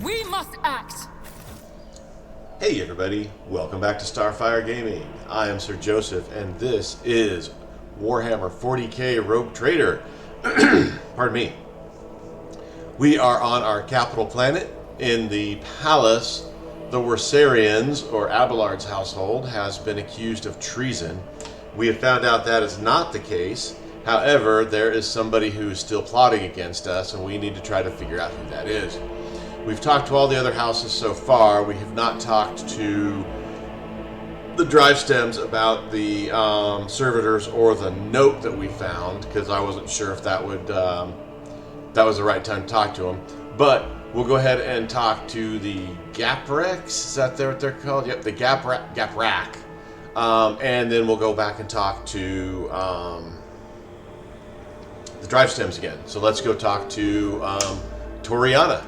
We must act! Hey everybody, welcome back to Starfyre Gaming. I am Sir Joseph, and this is Warhammer 40k Rouge Trader. Pardon me. We are on our capital planet in the palace. The Worsarians, or Abelard's household, has been accused of treason. We have found out that is not the case. However, there is somebody who is still plotting against us, and we need to try to figure out who that is. We've talked to all the other houses so far. We have not talked to the drive stems about the servitors or the note that we found, because I wasn't sure if that would that was the right time to talk to them. But we'll go ahead and talk to the Gaprex. Is that what they're called? Yep, the Gaprak. And then we'll go back and talk to the drive stems again. So let's go talk to Toriana.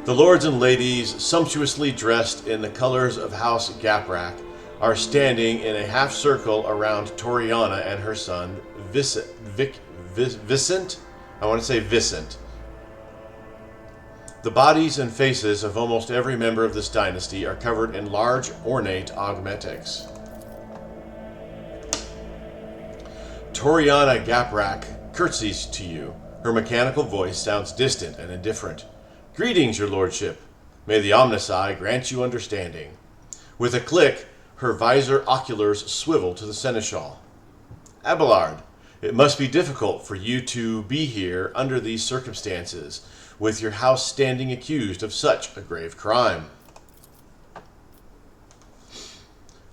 The lords and ladies, sumptuously dressed in the colors of House Gaprak, are standing in a half circle around Toriana and her son, Vicent. I want to say Vicent. The bodies and faces of almost every member of this dynasty are covered in large, ornate augmetics. Toriana Gaprak curtsies to you. Her mechanical voice sounds distant and indifferent. Greetings, your lordship. May the Omnici grant you understanding. With a click, her visor oculars swivel to the seneschal. Abelard, it must be difficult for you to be here under these circumstances, with your house standing accused of such a grave crime.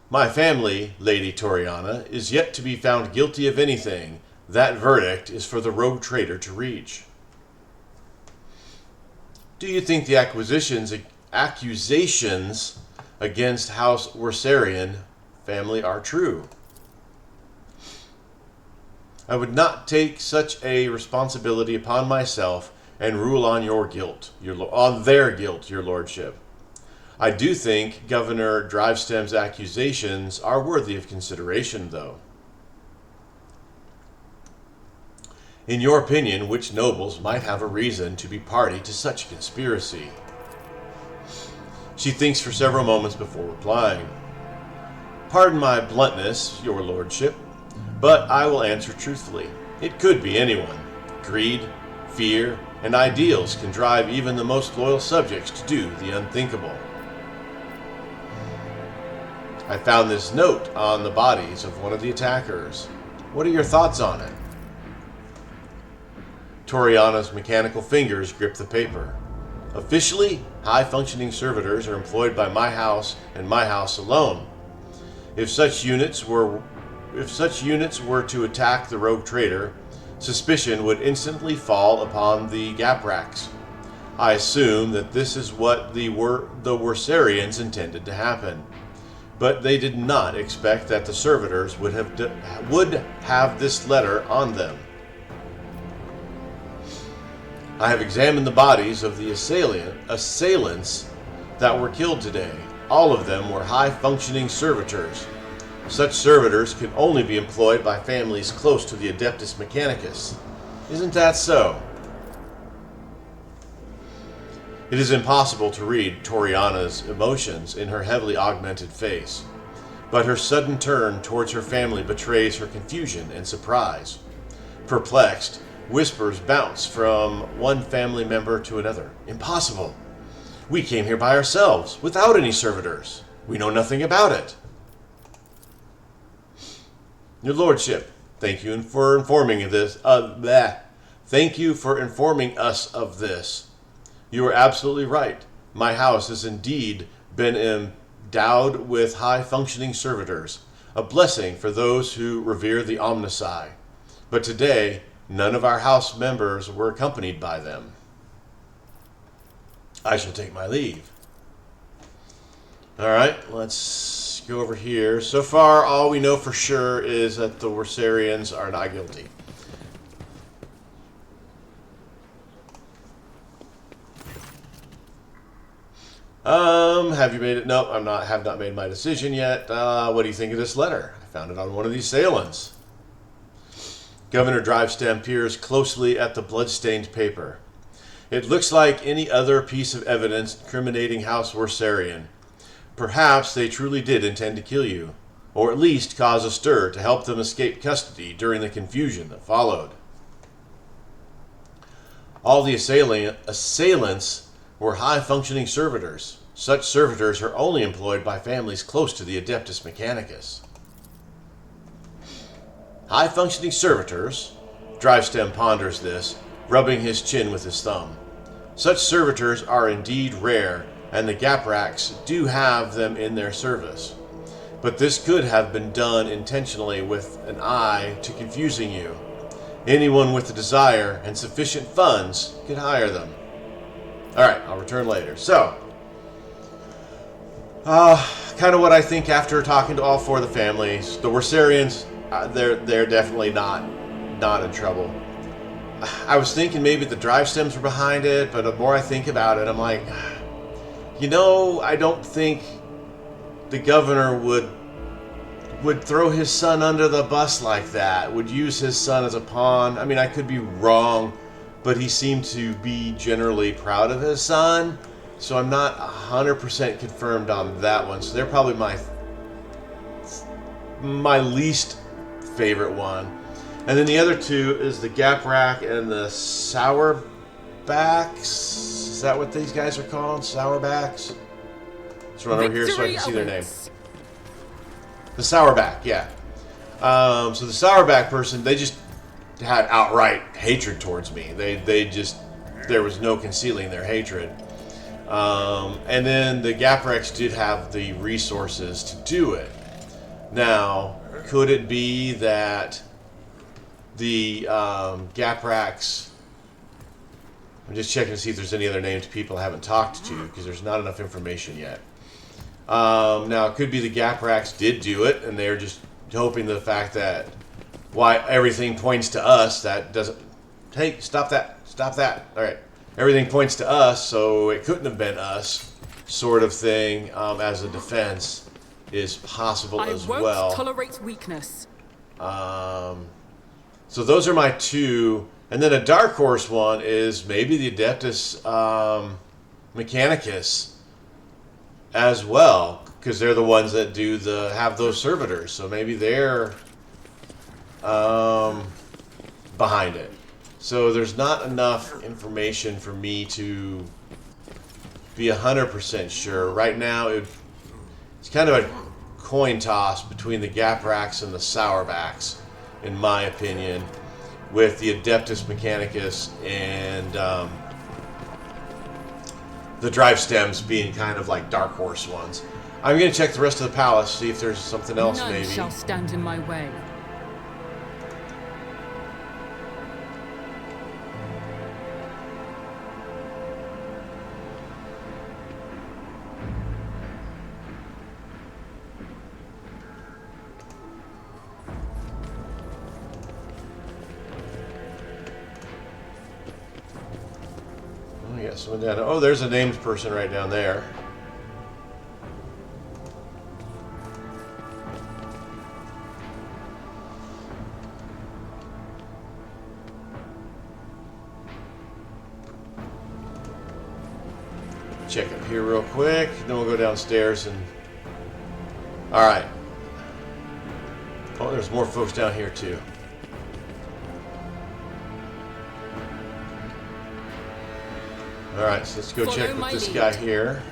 My family, Lady Toriana, is yet to be found guilty of anything. That verdict is for the Rouge Trader to reach. Do you think the accusations against House Worsarian family are true? I would not take such a responsibility upon myself and rule on your guilt, on their guilt, your lordship. I do think Governor Drivestem's accusations are worthy of consideration, though. In your opinion, which nobles might have a reason to be party to such a conspiracy? She thinks for several moments before replying. Pardon my bluntness, your lordship, but I will answer truthfully. It could be anyone. Greed, fear, and ideals can drive even the most loyal subjects to do the unthinkable. I found this note on the bodies of one of the attackers. What are your thoughts on it? Toriana's mechanical fingers grip the paper. Officially, high-functioning servitors are employed by my house and my house alone. If such units were to attack the Rouge Trader, suspicion would instantly fall upon the Gapraks. I assume that this is what the Worsarians intended to happen, but they did not expect that the servitors would have this letter on them. I have examined the bodies of the assailants that were killed today. All of them were high-functioning servitors. Such servitors can only be employed by families close to the Adeptus Mechanicus. Isn't that so? It is impossible to read Toriana's emotions in her heavily augmented face, but her sudden turn towards her family betrays her confusion and surprise. Perplexed, whispers bounce from one family member to another. Impossible! We came here by ourselves, without any servitors. We know nothing about it. Your lordship, thank you for informing Thank you for informing us of this. You are absolutely right. My house has indeed been endowed with high-functioning servitors, a blessing for those who revere the Omnici. But today, none of our house members were accompanied by them. I shall take my leave. All right, let's go over here. So far, all we know for sure is that the Worsarians are not guilty. Have you made it? No, have not made my decision yet. What do you think of this letter? I found it on one of these assailants. Governor Drivestem peers closely at the blood-stained paper. It looks like any other piece of evidence incriminating House Worsarian. Perhaps they truly did intend to kill you, or at least cause a stir to help them escape custody during the confusion that followed. All the assailants were high-functioning servitors. Such servitors are only employed by families close to the Adeptus Mechanicus. High-functioning servitors? Drivestem ponders this, rubbing his chin with his thumb. Such servitors are indeed rare, and the Gapraks do have them in their service. But this could have been done intentionally with an eye to confusing you. Anyone with the desire and sufficient funds could hire them. Alright, I'll return later. So, kind of what I think after talking to all four of the families. The Worsarians, they're definitely not in trouble. I was thinking maybe the Drivestems were behind it, but the more I think about it, I'm like, I don't think the governor would throw his son under the bus like that, would use his son as a pawn. I mean, I could be wrong, but he seemed to be generally proud of his son, so I'm not 100% confirmed on that one. So they're probably my least favorite one. And then the other two is the Gaprak and the Sourbacks. Is that what these guys are called? Sourbacks? Let's run over here so I can see their name. The Sourback, yeah. So the Sourback person, they just had outright hatred towards me. There was no concealing their hatred. And then the Gapraks did have the resources to do it. Now, could it be that the Gapraks... I'm just checking to see if there's any other named people I haven't talked to, because there's not enough information yet. Now, it could be the Gapraks did do it, and they're just hoping the fact that why everything points to us, that doesn't... Hey, stop that. Stop that. All right. Everything points to us, so it couldn't have been us, sort of thing, as a defense, is possible as well. I won't tolerate weakness. So those are my two. And then a dark horse one is maybe the Adeptus Mechanicus as well, because they're the ones that have those servitors. So maybe they're behind it. So there's not enough information for me to be 100% sure. Right now, it's kind of a coin toss between the Gapraks and the Sourbacks, in my opinion, with the Adeptus Mechanicus and the Drivestems being kind of like dark horse ones. I'm going to check the rest of the palace, see if there's something else. None maybe shall stand in my way. Someone down. Oh, there's a named person right down there. Check up here real quick. Then we'll go downstairs and... Alright. Oh, there's more folks down here too. Alright, so let's go check with this guy here.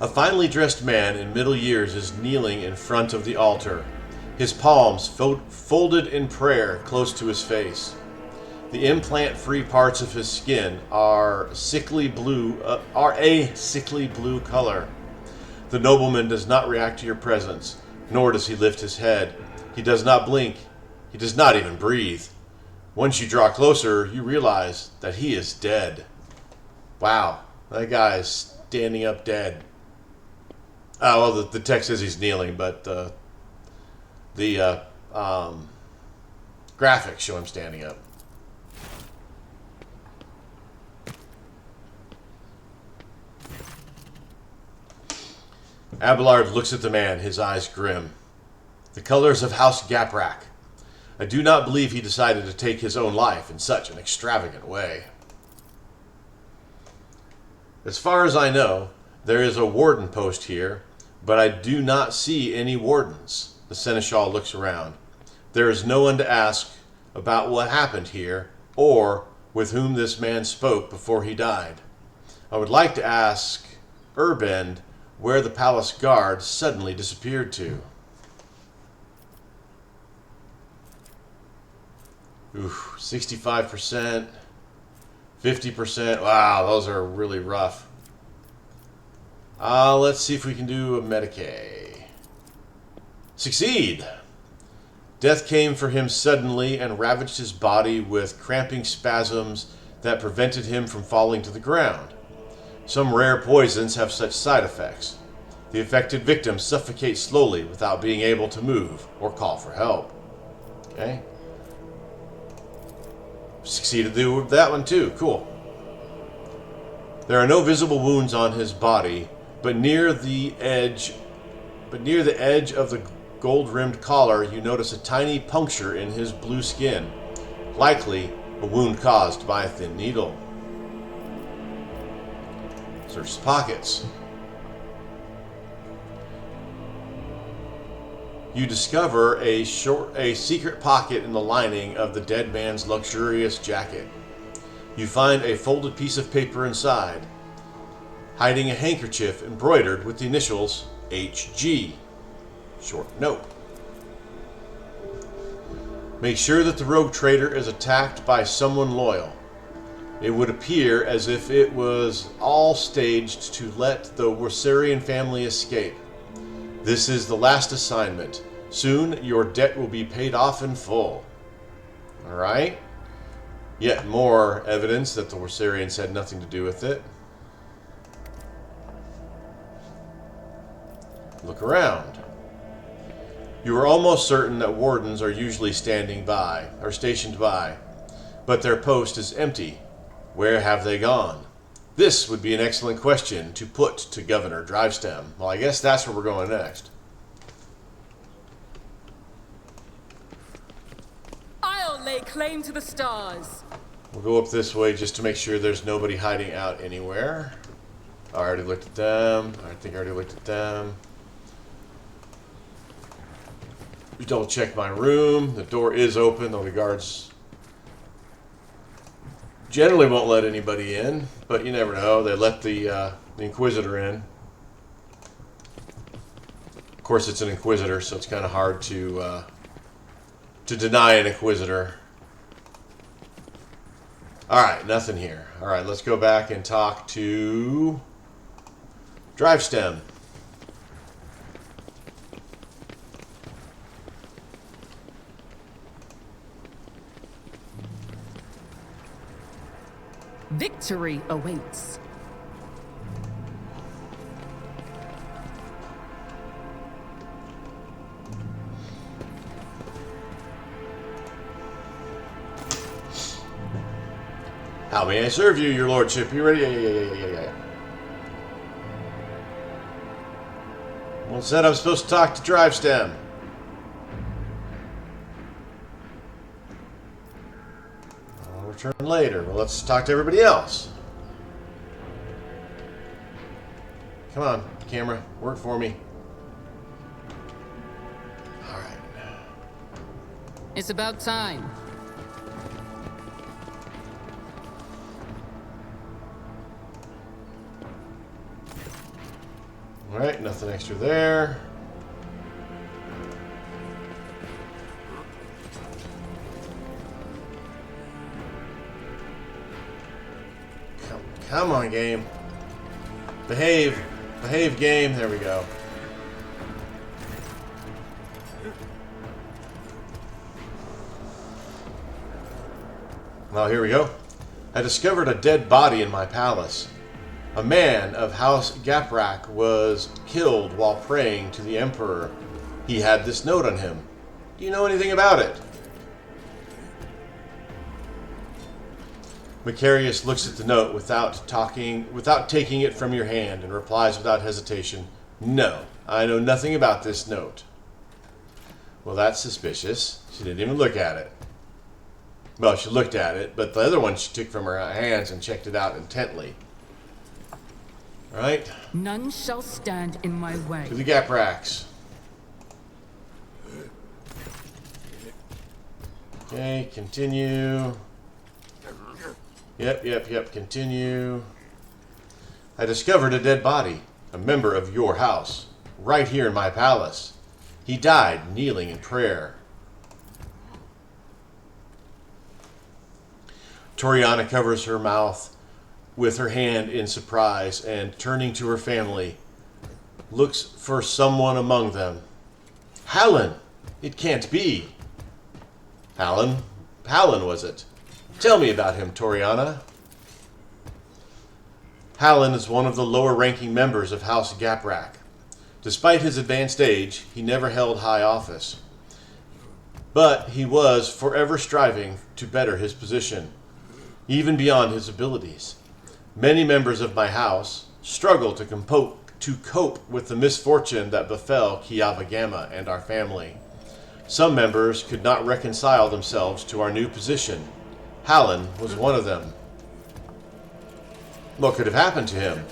A finely dressed man in middle years is kneeling in front of the altar, his palms folded in prayer close to his face. The implant-free parts of his skin are a sickly blue color. The nobleman does not react to your presence, nor does he lift his head. He does not blink. He does not even breathe. Once you draw closer, you realize that he is dead. Wow, that guy is standing up dead. Oh, well, the text says he's kneeling, but the graphics show him standing up. Abelard looks at the man, his eyes grim. The colors of House Gaprak. I do not believe he decided to take his own life in such an extravagant way. As far as I know, there is a warden post here, but I do not see any wardens. The seneschal looks around. There is no one to ask about what happened here, or with whom this man spoke before he died. I would like to ask Urbend where the palace guard suddenly disappeared to. Oof, 65%, 50%. Wow, those are really rough. Let's see if we can do a Medicaid. Succeed! Death came for him suddenly and ravaged his body with cramping spasms that prevented him from falling to the ground. Some rare poisons have such side effects. The affected victim suffocates slowly without being able to move or call for help. Okay. Succeeded to do that one too. Cool. There are no visible wounds on his body, but near the edge of the gold-rimmed collar, you notice a tiny puncture in his blue skin, likely a wound caused by a thin needle. Search his pockets. You discover a secret pocket in the lining of the dead man's luxurious jacket. You find a folded piece of paper inside, hiding a handkerchief embroidered with the initials HG. Short note. Make sure that the rogue trader is attacked by someone loyal. It would appear as if it was all staged to let the Worsarian family escape. This is the last assignment. Soon your debt will be paid off in full. Alright. Yet more evidence that the Worsarians had nothing to do with it. Look around. You are almost certain that wardens are usually stationed by, but their post is empty. Where have they gone? This would be an excellent question to put to Governor Drivestem. Well, I guess that's where we're going next. I'll lay claim to the stars. We'll go up this way just to make sure there's nobody hiding out anywhere. I already looked at them. I think I already looked at them. Double check my room. The door is open, though the guards generally won't let anybody in, but you never know. They let the Inquisitor in. Of course, it's an Inquisitor, so it's kind of hard to deny an Inquisitor. All right, nothing here. All right, let's go back and talk to Drivestem. Victory awaits. How may I serve you, your lordship? You ready? Yeah. Well said, I'm supposed to talk to Drivestem. I'll return later. Well, let's talk to everybody else. Come on, camera, work for me. All right. It's about time. Alright, nothing extra there. Come on, game. Behave. Behave, game. There we go. Well, here we go. I discovered a dead body in my palace. A man of House Gaprak was killed while praying to the Emperor. He had this note on him. Do you know anything about it? Macarius looks at the note without taking it from your hand, and replies without hesitation, "No, I know nothing about this note." Well, that's suspicious. She didn't even look at it. Well, she looked at it, but the other one she took from her hands and checked it out intently. All right. None shall stand in my way. To the gap racks. Okay, continue. Yep, continue. I discovered a dead body, a member of your house, right here in my palace. He died kneeling in prayer. Toriana covers her mouth with her hand in surprise and, turning to her family, looks for someone among them. Hallen! It can't be! Hallen, was it? Tell me about him, Toriana. Hallen is one of the lower-ranking members of House Gaprak. Despite his advanced age, he never held high office. But he was forever striving to better his position, even beyond his abilities. Many members of my house struggle to cope with the misfortune that befell Kiavagama and our family. Some members could not reconcile themselves to our new position. Hallen was one of them. What could have happened to him?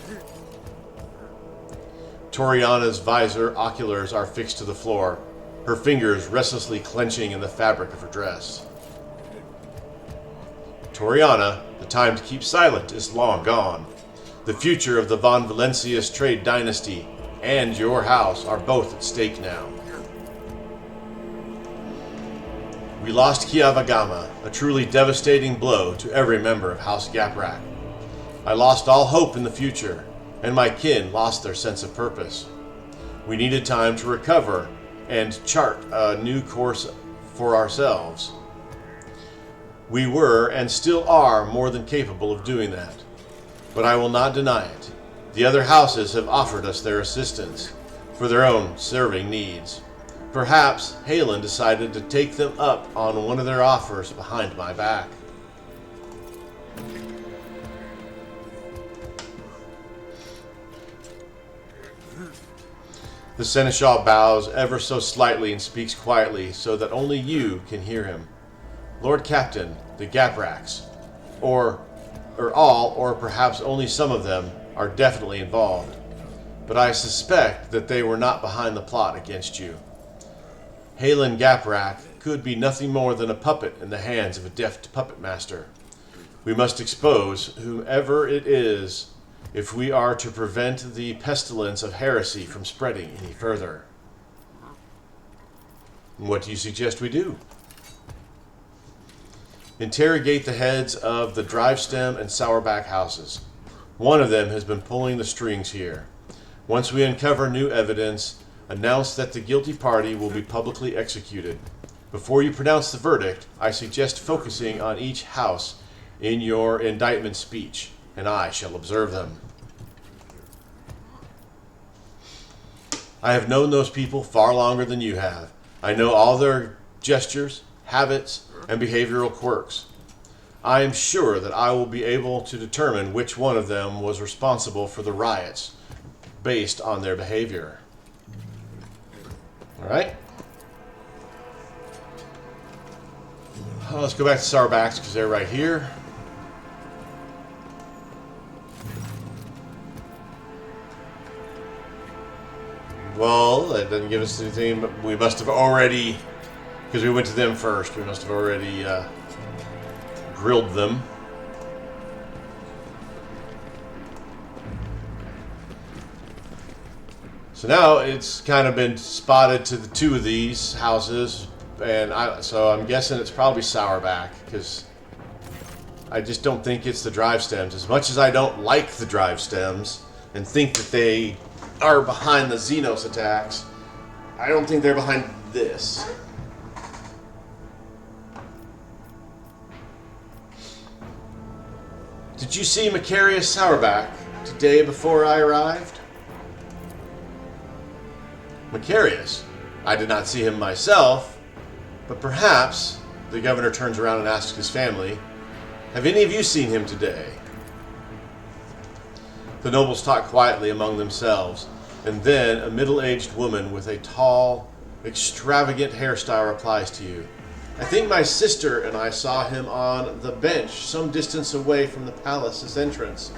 Toriana's visor oculars are fixed to the floor, her fingers restlessly clenching in the fabric of her dress. Toriana, the time to keep silent is long gone. The future of the Von Valencius trade dynasty and your house are both at stake now. We lost Kiavagama, a truly devastating blow to every member of House Gaprak. I lost all hope in the future, and my kin lost their sense of purpose. We needed time to recover and chart a new course for ourselves. We were, and still are, more than capable of doing that. But I will not deny it. The other houses have offered us their assistance, for their own serving needs. Perhaps Hallen decided to take them up on one of their offers behind my back. The Seneschal bows ever so slightly and speaks quietly so that only you can hear him. Lord Captain, the Gapraks, or all, or perhaps only some of them, are definitely involved. But I suspect that they were not behind the plot against you. Hallen Gaprak could be nothing more than a puppet in the hands of a deft puppet master. We must expose whomever it is if we are to prevent the pestilence of heresy from spreading any further. What do you suggest we do? Interrogate the heads of the Drivestem and Sourback houses. One of them has been pulling the strings here. Once we uncover new evidence, announce that the guilty party will be publicly executed. Before you pronounce the verdict, I suggest focusing on each house in your indictment speech, and I shall observe them. I have known those people far longer than you have. I know all their gestures, habits, and behavioral quirks. I am sure that I will be able to determine which one of them was responsible for the riots based on their behavior. All right. Let's go back to Sourback's because they're right here. Well, that doesn't give us anything, but we must have already, because we went to them first, we must have already grilled them. So now it's kind of been spotted to the two of these houses, and so I'm guessing it's probably Sourback, because I just don't think it's the Drivestems. As much as I don't like the Drivestems and think that they are behind the Xenos attacks, I don't think they're behind this. Did you see Macarius Sourback today before I arrived? Macarius? I did not see him myself, but perhaps, the governor turns around and asks his family, have any of you seen him today? The nobles talk quietly among themselves, and then a middle-aged woman with a tall extravagant hairstyle applies to you. I think my sister and I saw him on the bench some distance away from the palace's entrance.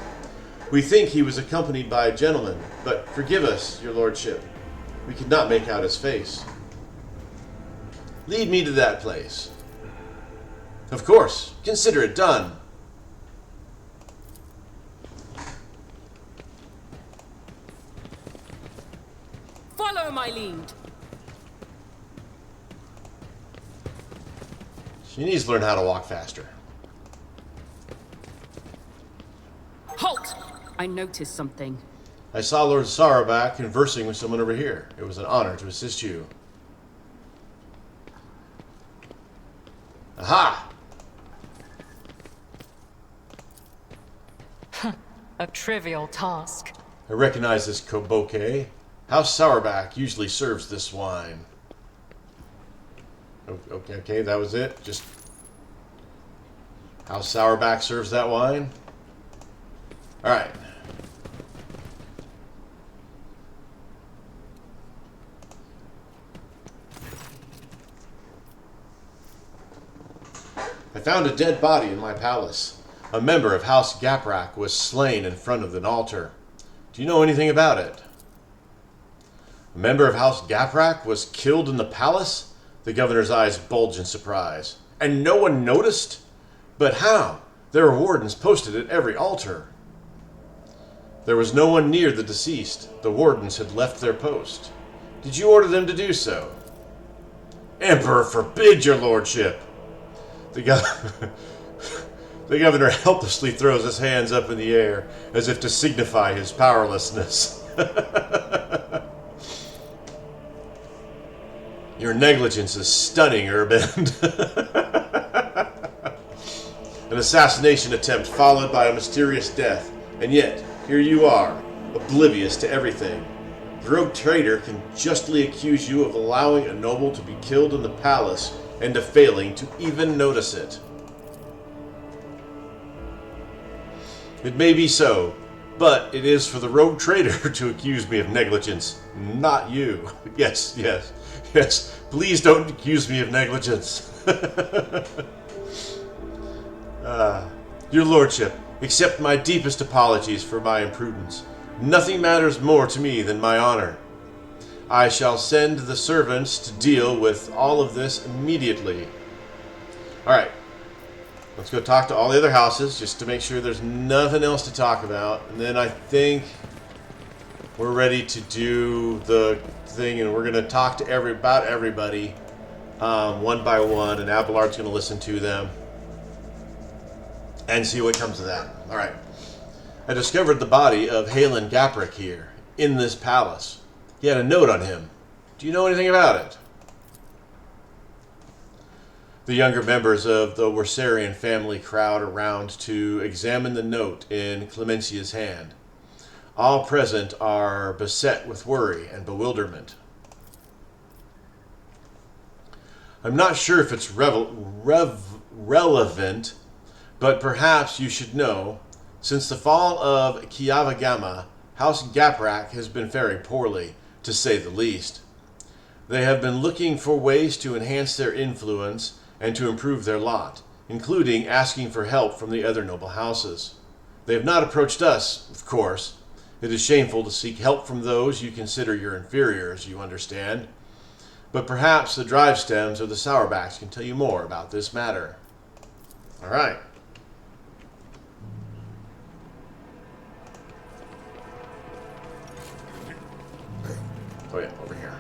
We think he was accompanied by a gentleman, but forgive us, your lordship. We could not make out his face. Lead me to that place. Of course. Consider it done. Follow my lead. She needs to learn how to walk faster. Halt! I noticed something. I saw Lord Starfyre conversing with someone over here. It was an honor to assist you. Aha! A trivial task. I recognize this koboke. House Sourback usually serves this wine. Okay, that was it. Just House Sourback serves that wine. All right. I found a dead body in my palace. A member of House Gaprak was slain in front of an altar. Do you know anything about it? A member of House Gaprak was killed in the palace? The governor's eyes bulged in surprise. And no one noticed? But how? There were wardens posted at every altar. There was no one near the deceased. The wardens had left their post. Did you order them to do so? Emperor forbid, your lordship! The governor helplessly throws his hands up in the air as if to signify his powerlessness. Your negligence is stunning, Urban. An assassination attempt followed by a mysterious death, and yet, here you are, oblivious to everything. The Rouge Trader can justly accuse you of allowing a noble to be killed in the palace and of failing to even notice it. It may be so, but it is for the Rouge Trader to accuse me of negligence, not you. Yes, please don't accuse me of negligence. Your lordship, accept my deepest apologies for my imprudence. Nothing matters more to me than my honor. I shall send the servants to deal with all of this immediately. Alright. Let's go talk to all the other houses just to make sure there's nothing else to talk about. And then I think we're ready to do the thing, and we're going to talk to about everybody one by one, and Abelard's going to listen to them and see what comes of that. Alright. I discovered the body of Halen Gaprak here, in this palace. He had a note on him. Do you know anything about it? The younger members of the Worsarian family crowd around to examine the note in Clemencia's hand. All present are beset with worry and bewilderment. I'm not sure if it's relevant, but perhaps you should know. Since the fall of Kiavagama, House Gaprak has been faring poorly, to say the least. They have been looking for ways to enhance their influence and to improve their lot, including asking for help from the other noble houses. They have not approached us, of course. It is shameful to seek help from those you consider your inferiors, you understand. But perhaps the drive stems or the Sourbacks can tell you more about this matter. All right. Oh yeah, over here.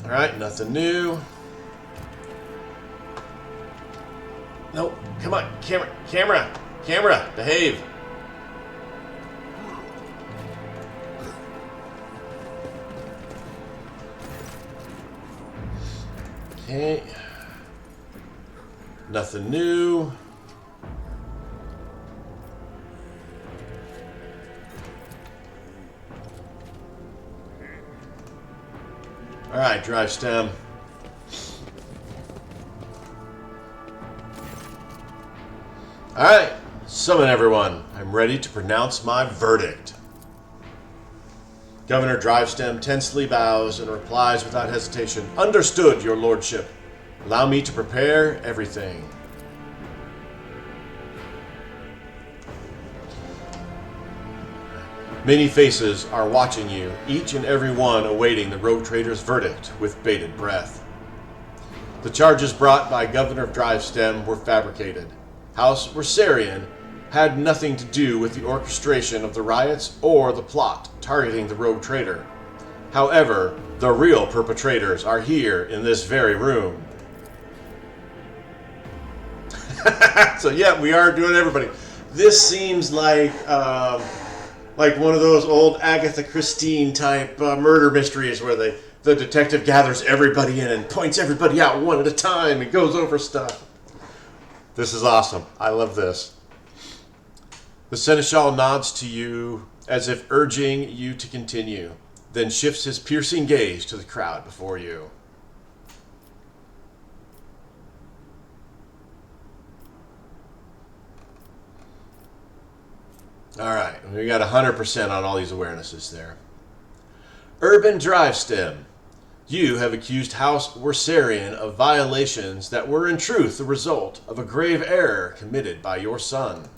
Alright, nothing new. Nope, come on, camera, behave. Okay. Nothing new. Alright, drive stem. Alright, summon everyone. I'm ready to pronounce my verdict. Governor Drivestem tensely bows and replies without hesitation. Understood, your lordship. Allow me to prepare everything. Many faces are watching you, each and every one awaiting the Rogue Trader's verdict with bated breath. The charges brought by Governor Drivestem were fabricated. House Wersarian had nothing to do with the orchestration of the riots or the plot targeting the Rogue Trader. However, the real perpetrators are here in this very room. So yeah, we are doing everybody. This seems like one of those old Agatha Christie type murder mysteries where the detective gathers everybody in and points everybody out one at a time and goes over stuff. This is awesome. I love this. The Seneschal nods to you as if urging you to continue, then shifts his piercing gaze to the crowd before you. Alright, we got 100% on all these awarenesses there. Urban Drivestem. You have accused House Wersarian of violations that were in truth the result of a grave error committed by your son.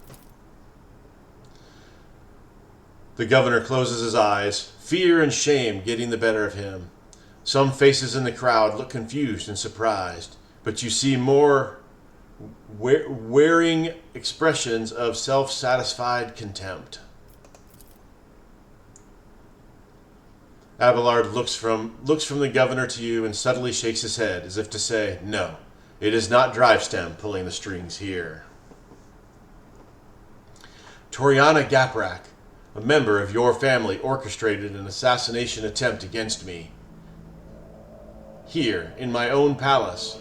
The governor closes his eyes, fear and shame getting the better of him. Some faces in the crowd look confused and surprised, but you see more wearing expressions of self-satisfied contempt. Abelard looks from the governor to you and subtly shakes his head as if to say, no, it is not Drivestem pulling the strings here. Toriana Gaprak, a member of your family, orchestrated an assassination attempt against me. Here, in my own palace.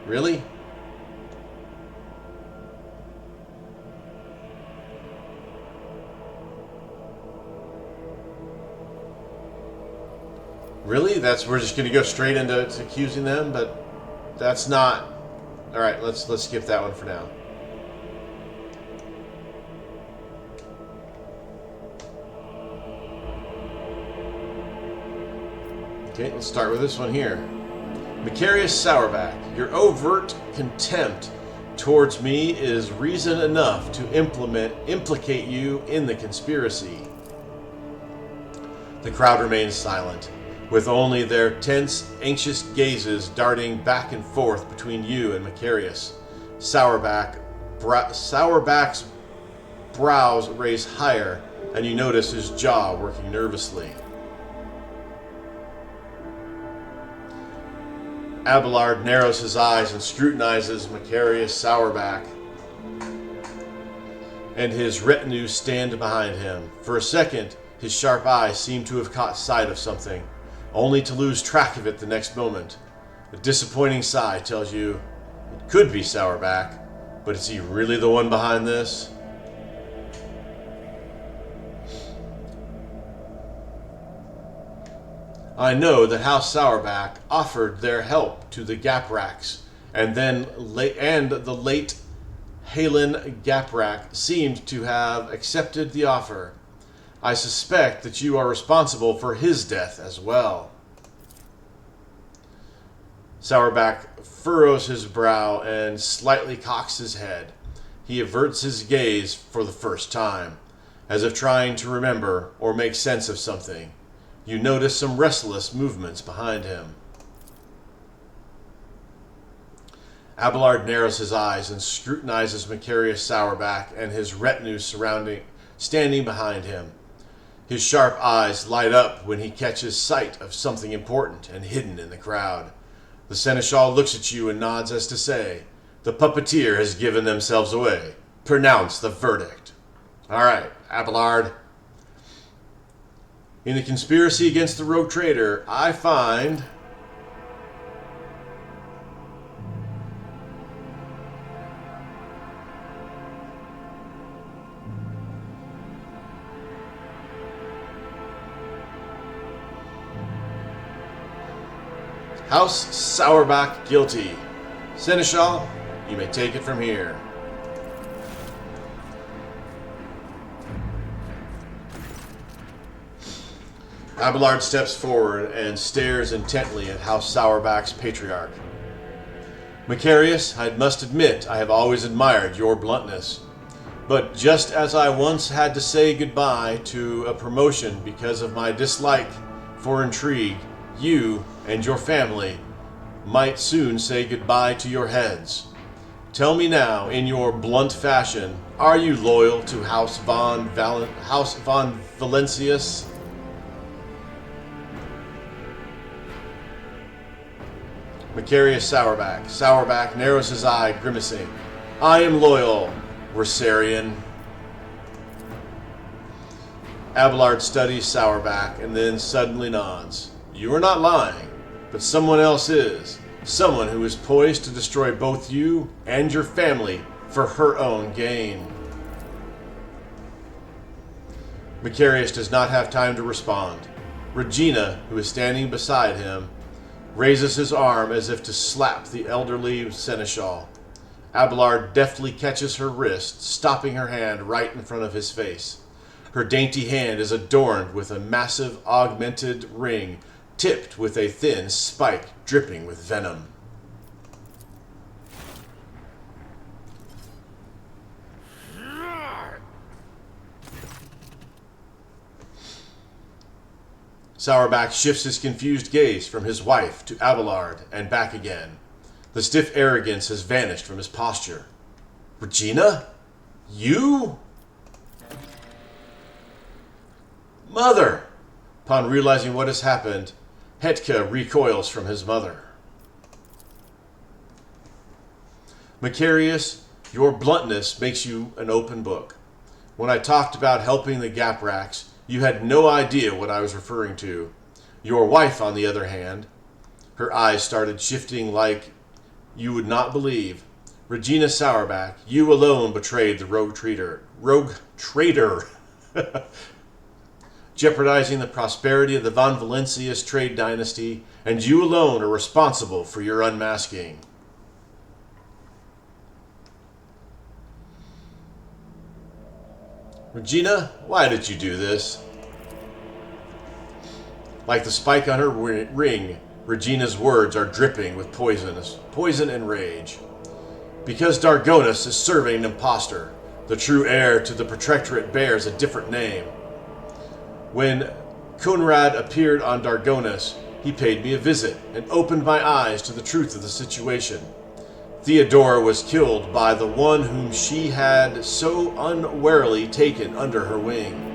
Really? Really? We're just going to go straight into accusing them, but that's not. All right, let's skip that one for now. Okay, let's start with this one here. Macarius Sourback, your overt contempt towards me is reason enough to implicate you in the conspiracy. The crowd remains silent, with only their tense, anxious gazes darting back and forth between you and Macarius. Sourback's brows raise higher, and you notice his jaw working nervously. Abelard narrows his eyes and scrutinizes Macarius Sourback, and his retinue stand behind him. For a second, his sharp eyes seem to have caught sight of something, only to lose track of it the next moment. A disappointing sigh tells you it could be Sourback, but is he really the one behind this? I know that House Sourback offered their help to the Gapraks, and the late Halen Gaprak seemed to have accepted the offer. I suspect that you are responsible for his death as well. Sourback furrows his brow and slightly cocks his head. He averts his gaze for the first time, as if trying to remember or make sense of something. You notice some restless movements behind him. Abelard narrows his eyes and scrutinizes Macarius Sourback and his retinue standing behind him. His sharp eyes light up when he catches sight of something important and hidden in the crowd. The Seneschal looks at you and nods as to say, the puppeteer has given themselves away. Pronounce the verdict. All right, Abelard. In the conspiracy against the Rogue Trader, I find House Sourback guilty. Seneschal, you may take it from here. Abelard steps forward and stares intently at House Sourback's patriarch. Macarius, I must admit I have always admired your bluntness. But just as I once had to say goodbye to a promotion because of my dislike for intrigue, you and your family might soon say goodbye to your heads. Tell me now, in your blunt fashion, are you loyal to House von Valentius? Macarius Sourback. Sourback narrows his eye, grimacing. I am loyal, Wersarian. Abelard studies Sourback and then suddenly nods. You are not lying, but someone else is. Someone who is poised to destroy both you and your family for her own gain. Macarius does not have time to respond. Regina, who is standing beside him, raises his arm as if to slap the elderly seneschal. Abelard deftly catches her wrist, stopping her hand right in front of his face. Her dainty hand is adorned with a massive augmented ring, tipped with a thin spike dripping with venom. Sourback shifts his confused gaze from his wife to Abelard and back again. The stiff arrogance has vanished from his posture. Regina? You? Mother! Upon realizing what has happened, Hetka recoils from his mother. Macarius, your bluntness makes you an open book. When I talked about helping the Gapraks, you had no idea what I was referring to. Your wife, on the other hand, her eyes started shifting like you would not believe. Regina Sourback, you alone betrayed the Rouge Trader. Jeopardizing the prosperity of the Von Valentius trade dynasty, and you alone are responsible for your unmasking. Regina, why did you do this? Like the spike on her ring, Regina's words are dripping with poison and rage. Because Dargonus is serving an impostor, the true heir to the Protectorate bears a different name. When Conrad appeared on Dargonus, he paid me a visit and opened my eyes to the truth of the situation. Theodora was killed by the one whom she had so unwarily taken under her wing.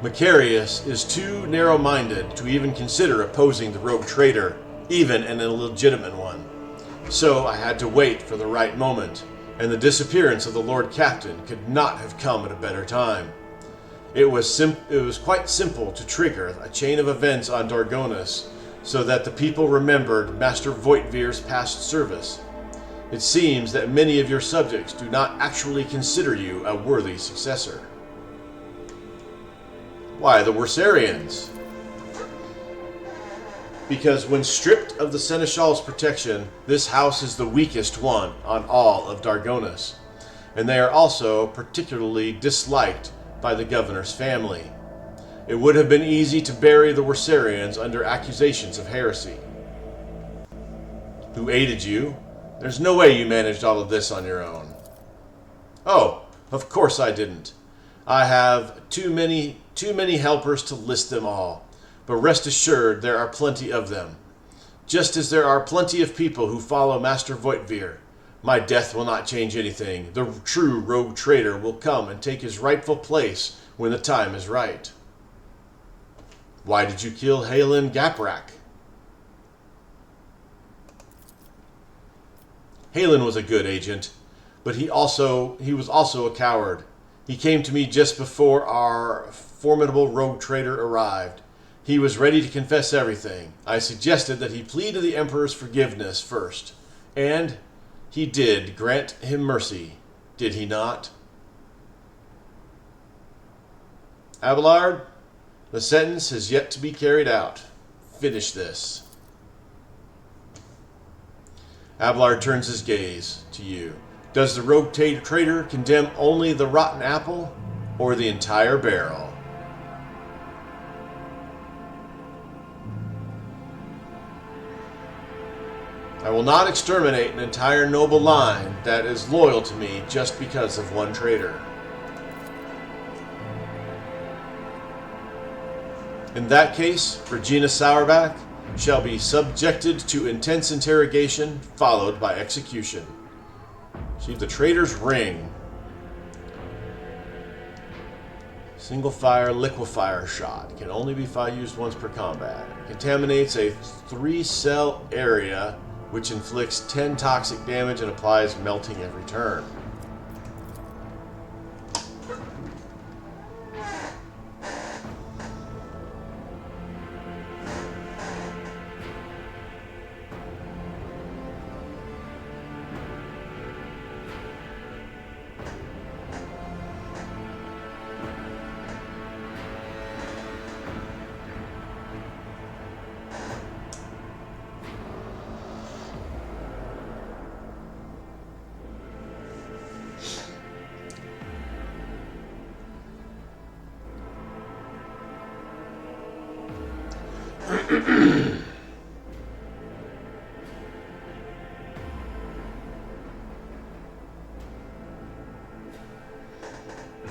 Macarius is too narrow-minded to even consider opposing the Rouge Trader, even an illegitimate one. So I had to wait for the right moment, and the disappearance of the Lord Captain could not have come at a better time. It was quite simple to trigger a chain of events on Dargonus, so that the people remembered Master Voigtvir's past service. It seems that many of your subjects do not actually consider you a worthy successor. Why the Wersarians? Because when stripped of the Seneschal's protection, this house is the weakest one on all of Dargonus, and they are also particularly disliked by the governor's family. It would have been easy to bury the Wersarians under accusations of heresy. Who aided you? There's no way you managed all of this on your own. Oh, of course I didn't. I have too many helpers to list them all, but rest assured there are plenty of them. Just as there are plenty of people who follow Master Voigtvir. My death will not change anything. The true Rouge Trader will come and take his rightful place when the time is right. Why did you kill Halen Gaprak? Halen was a good agent, but he was also a coward. He came to me just before our formidable Rouge Trader arrived. He was ready to confess everything. I suggested that he plead to the Emperor's forgiveness first, and he did grant him mercy, did he not? Abelard, the sentence has yet to be carried out. Finish this. Abelard turns his gaze to you. Does the Rouge Trader condemn only the rotten apple? or the entire barrel. I will not exterminate an entire noble line that is loyal to me just because of one traitor. In that case, Regina Sourback shall be subjected to intense interrogation, followed by execution. Receive the traitor's ring. Single fire liquefier shot. Can only be used once per combat. Contaminates a 3-cell area, which inflicts 10 toxic damage and applies melting every turn.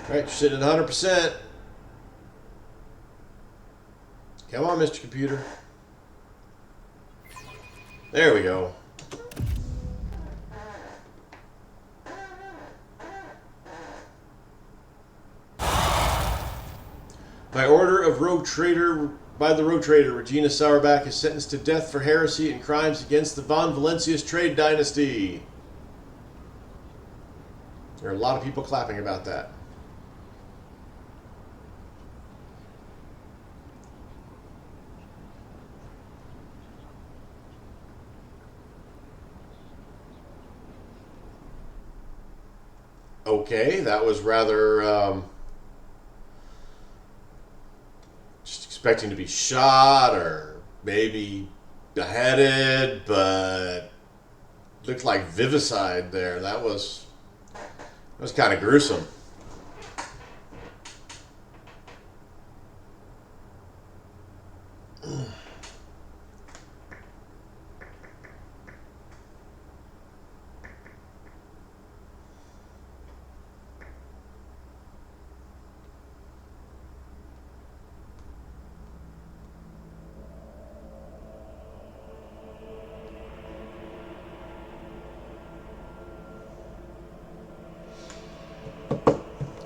Alright, you're sitting at 100%. Come on, Mr. Computer. There we go. By order of Rouge Trader, by the Rouge Trader, Regina Sourback is sentenced to death for heresy and crimes against the Von Valencius trade dynasty. There are a lot of people clapping about that. Okay, that was rather just expecting to be shot or maybe beheaded, but looked like vivisected there. That was kind of gruesome.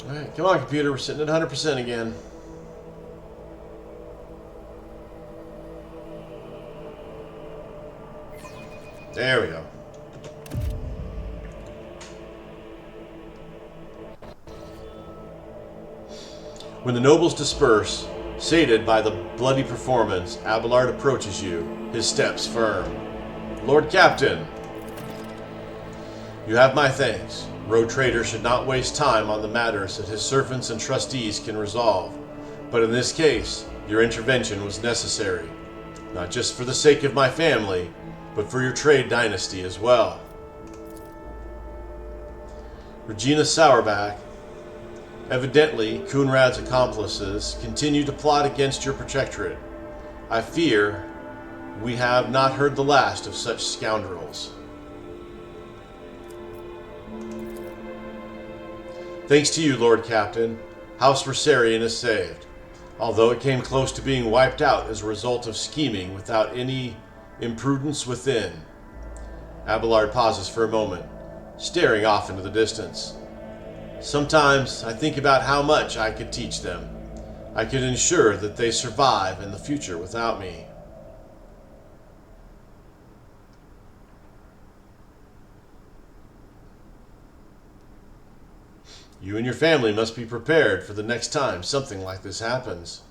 Alright, come on, computer. We're sitting at 100% again. There we go. When the nobles disperse, sated by the bloody performance, Abelard approaches you, his steps firm. Lord Captain, you have my thanks. Rouge Trader should not waste time on the matters that his servants and trustees can resolve. But in this case, your intervention was necessary, not just for the sake of my family, but for your trade dynasty as well. Regina Sourback, evidently Coonrad's accomplices, continue to plot against your protectorate. I fear we have not heard the last of such scoundrels. Thanks to you, Lord Captain, House Versarion is saved, although it came close to being wiped out as a result of scheming without any imprudence within. Abelard pauses for a moment, staring off into the distance. Sometimes I think about how much I could teach them. I could ensure that they survive in the future without me. You and your family must be prepared for the next time something like this happens.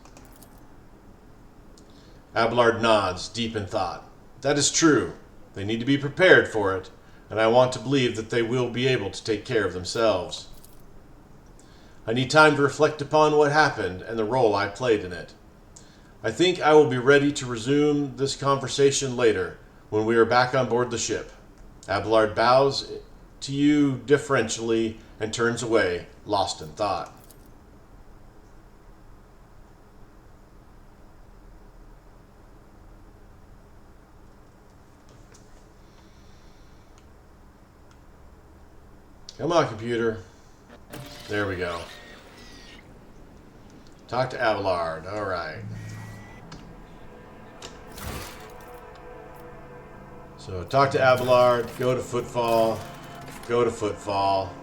Abelard nods, deep in thought. That is true. They need to be prepared for it, and I want to believe that they will be able to take care of themselves. I need time to reflect upon what happened and the role I played in it. I think I will be ready to resume this conversation later, when we are back on board the ship. Abelard bows to you deferentially and turns away, lost in thought. Come on, computer. There we go. Talk to Abelard. All right. So talk to Abelard. Go to Footfall. Go to Footfall.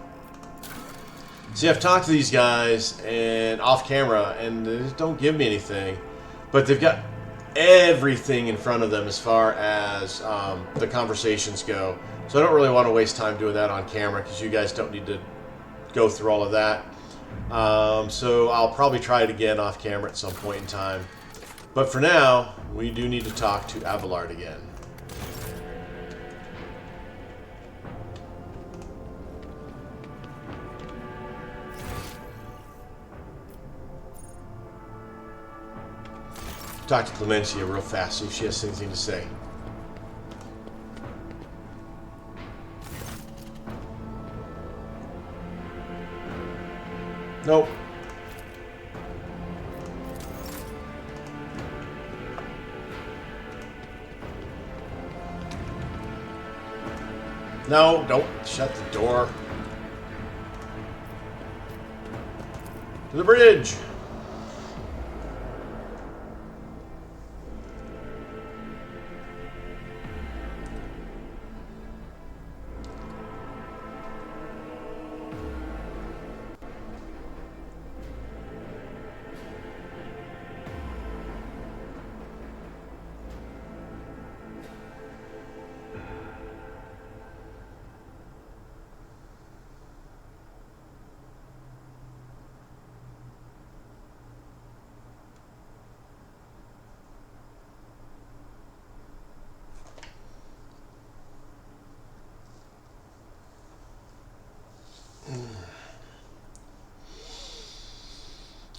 See, I've talked to these guys and off camera, and they just don't give me anything. But they've got everything in front of them as far as the conversations go. So I don't really want to waste time doing that on camera because you guys don't need to go through all of that. So I'll probably try it again off camera at some point in time. But for now, we do need to talk to Abelard again. Talk to Clemencia real fast, see if she has anything to say. Nope. No, don't shut the door. To the bridge.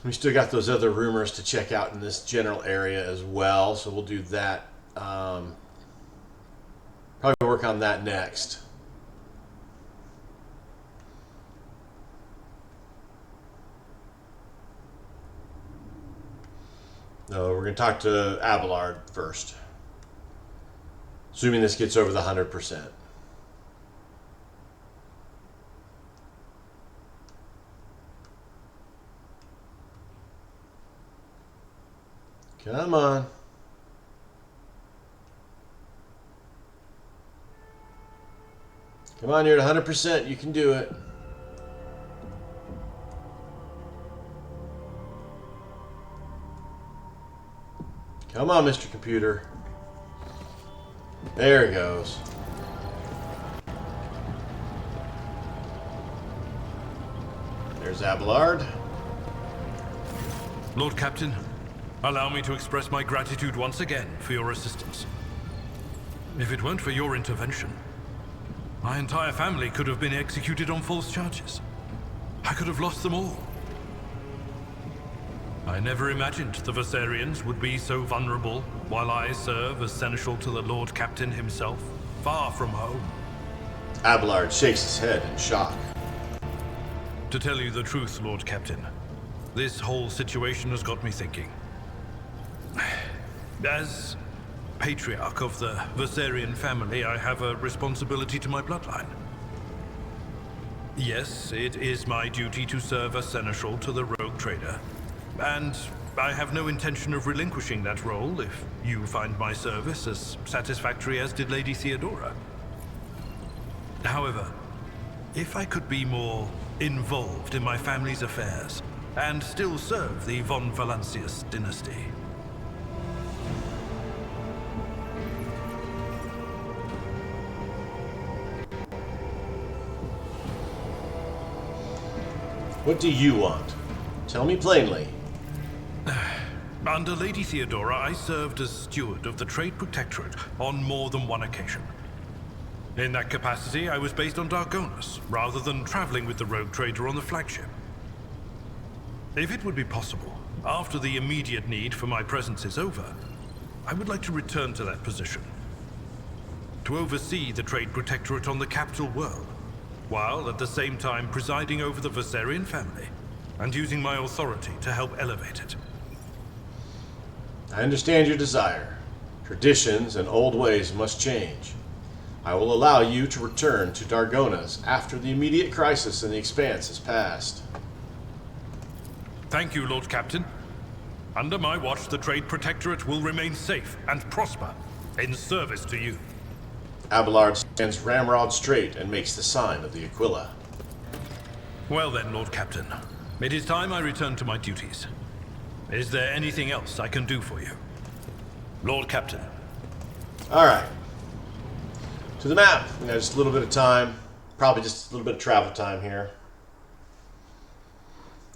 We still got those other rumors to check out in this general area as well, so we'll do that. Probably work on that next. No, we're going to talk to Abelard first. Assuming this gets over the 100%. Come on. Come on, you're at 100%. You can do it. Come on, Mr. Computer. There he goes. There's Abelard. Lord Captain, allow me to express my gratitude once again for your assistance. If it weren't for your intervention, my entire family could have been executed on false charges. I could have lost them all. I never imagined the Viserians would be so vulnerable while I serve as seneschal to the Lord Captain himself, far from home. Abelard shakes his head in shock. To tell you the truth, Lord Captain, this whole situation has got me thinking. As patriarch of the Viserian family, I have a responsibility to my bloodline. Yes, it is my duty to serve as seneschal to the Rouge Trader, and I have no intention of relinquishing that role if you find my service as satisfactory as did Lady Theodora. However, if I could be more involved in my family's affairs and still serve the von Valancius dynasty. What do you want? Tell me plainly. Under Lady Theodora, I served as steward of the Trade Protectorate on more than one occasion. In that capacity, I was based on Dargonus, rather than traveling with the Rouge Trader on the flagship. If it would be possible, after the immediate need for my presence is over, I would like to return to that position. To oversee the Trade Protectorate on the capital world, while at the same time presiding over the Viserian family, and using my authority to help elevate it. I understand your desire. Traditions and old ways must change. I will allow you to return to Dargonas after the immediate crisis in the Expanse has passed. Thank you, Lord Captain. Under my watch, the Trade Protectorate will remain safe and prosper, in service to you. Abelard stands ramrod straight and makes the sign of the Aquila. Well then, Lord Captain. It is time I return to my duties. Is there anything else I can do for you? Lord Captain. Alright. To the map. We got just a little bit of time. Probably just a little bit of travel time here.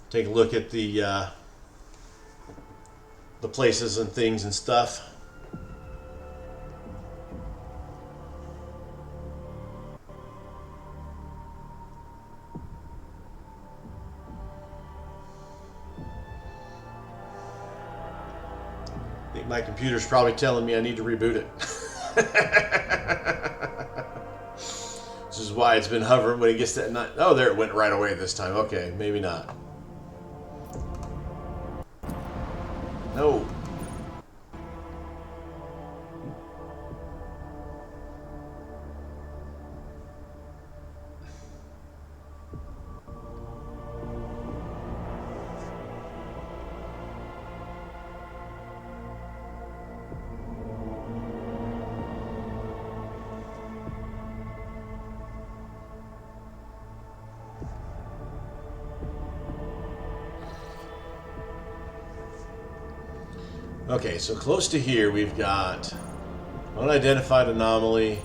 Take a look at the places and things and stuff. I think my computer's probably telling me I need to reboot it. This is why it's been hovering when it gets to that. Oh, there it went right away this time. Okay, maybe not. No. Okay, so close to here we've got unidentified anomaly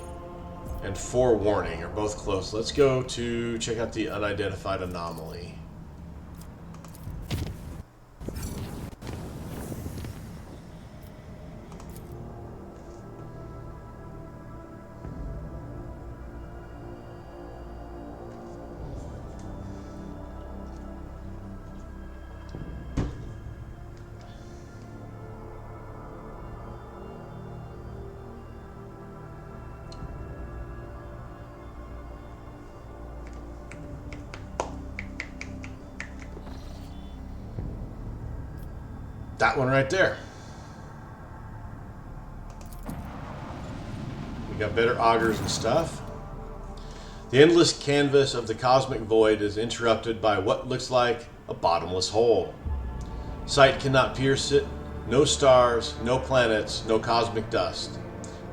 and forewarning are both close. Let's go to check out the unidentified anomaly. That one right there. We got better augers and stuff. The endless canvas of the cosmic void is interrupted by what looks like a bottomless hole. Sight cannot pierce it. No stars, no planets, no cosmic dust.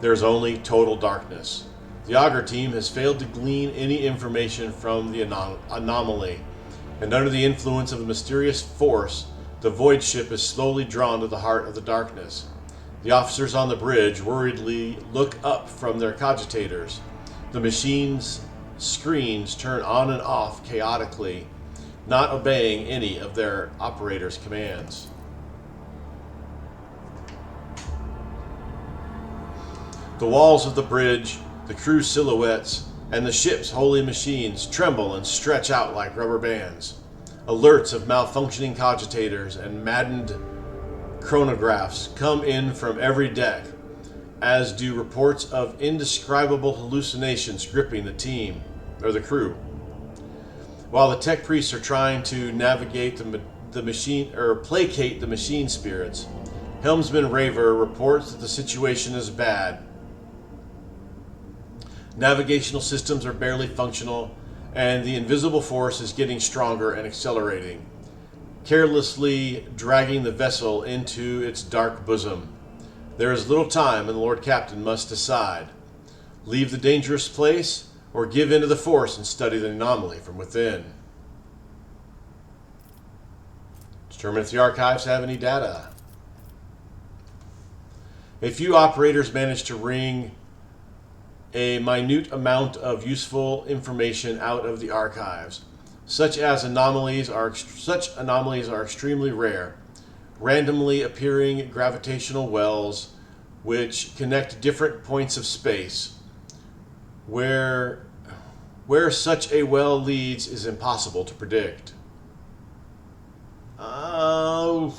There is only total darkness. The auger team has failed to glean any information from the anomaly, and under the influence of a mysterious force, the void ship is slowly drawn to the heart of the darkness. The officers on the bridge worriedly look up from their cogitators. The machine's screens turn on and off chaotically, not obeying any of their operators' commands. The walls of the bridge, the crew's silhouettes, and the ship's holy machines tremble and stretch out like rubber bands. Alerts of malfunctioning cogitators and maddened chronographs come in from every deck, as do reports of indescribable hallucinations gripping the team, or the crew. While the tech priests are trying to navigate the machine, or placate the machine spirits, Helmsman Raver reports that the situation is bad. Navigational systems are barely functional, and the invisible force is getting stronger and accelerating, carelessly dragging the vessel into its dark bosom. There is little time, and the Lord Captain must decide. Leave the dangerous place, or give in to the force and study the anomaly from within. Determine if the archives have any data. A few operators managed to wring a minute amount of useful information out of the archives. Such anomalies are extremely rare. Randomly appearing gravitational wells which connect different points of space. Where such a well leads is impossible to predict. Oh,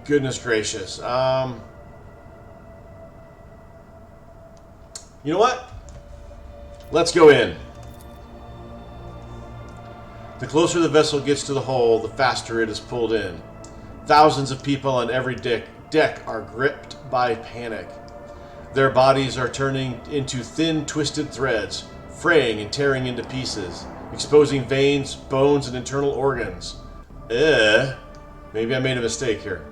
goodness gracious. You know what? Let's go in. The closer the vessel gets to the hull, the faster it is pulled in. Thousands of people on every deck are gripped by panic. Their bodies are turning into thin, twisted threads, fraying and tearing into pieces, exposing veins, bones, and internal organs. Maybe I made a mistake here.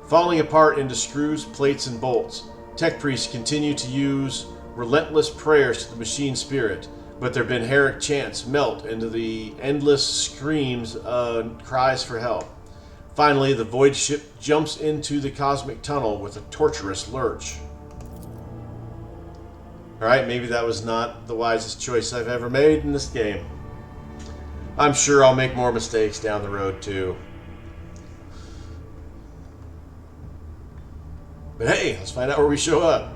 Falling apart into screws, plates, and bolts. Tech priests continue to use relentless prayers to the machine spirit, but their benheric chants melt into the endless screams and cries for help. Finally, the void ship jumps into the cosmic tunnel with a torturous lurch. Alright, maybe that was not the wisest choice I've ever made in this game. I'm sure I'll make more mistakes down the road too. But hey, let's find out where we show up.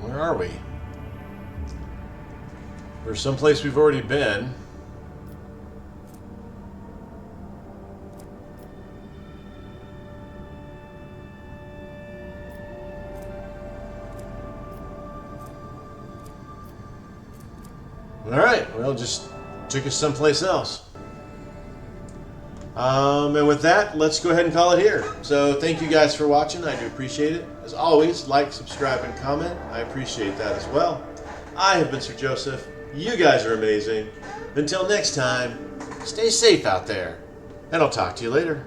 Where are we? There's someplace we've already been. Alright, well, just took us someplace else. And with that, let's go ahead and call it here. So thank you guys for watching. I do appreciate it. As always, like, subscribe, and comment. I appreciate that as well. I have been Sir Joseph. You guys are amazing. Until next time, stay safe out there. And I'll talk to you later.